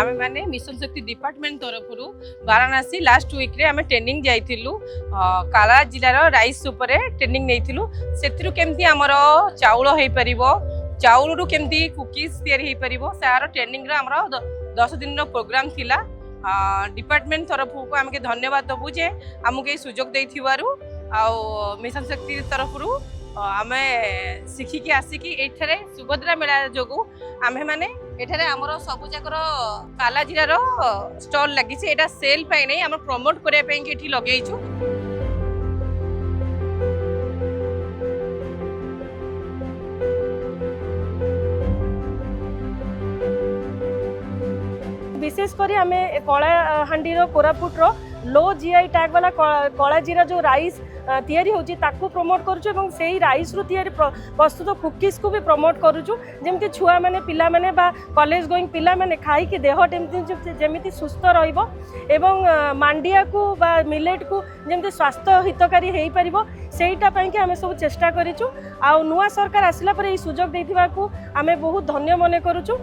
आम मैंने मिशन शक्ति डिपार्टमेंट तरफ वाराणसी लास्ट वीक रे आम ट्रेनिंग जाइलु काला जिलार राइस उपरे ट्रेनिंग नैथिलु सेतिरु केमती हमर चाउल होई परिबो चाउल रु केमती कुकीज तैयारी होई परिबो सार ट्रेनिंग रे हमर 10 दिन रो प्रोग्राम थिला डिपार्टमेंट तरफ को आमके धन्यवाद दबु जे आमके ए सुजोग देथिवारु आ मिशन शक्ति तरफ रु आमे शिखिकी आसिकी एठारे सुभद्रा मेला जोगु आमे माने एठारे हमर सबु जाकर काला जिलार स्टॉल लगी छे एटा सेल पाई नै हम प्रमोट करे पई कि एठी लगेइछु। विशेषकर आम Kalahandi Koraput low GI tag वाला कला जीरा जो राइस तैयारी होची ताकू प्रमोट करूछु एवं सेही राइस रु तैयारी प्रस्तुत कुकीज को भी प्रमोट करूछु जेमती छुआ माने पिला माने बा कॉलेज गोइंग पिला माने खाई कि देह जेमती सुस्थ रहिबो एवं मांडिया को बा मिलेट को जेमती स्वास्थ्य हितकारी हेई परिबो सेहीटा पई कि आमे सब चेष्टा करिछु आ नुवा सरकार आसिला पर ए सुजोग देथिबा को आमे बहुत धन्य मने करूछु।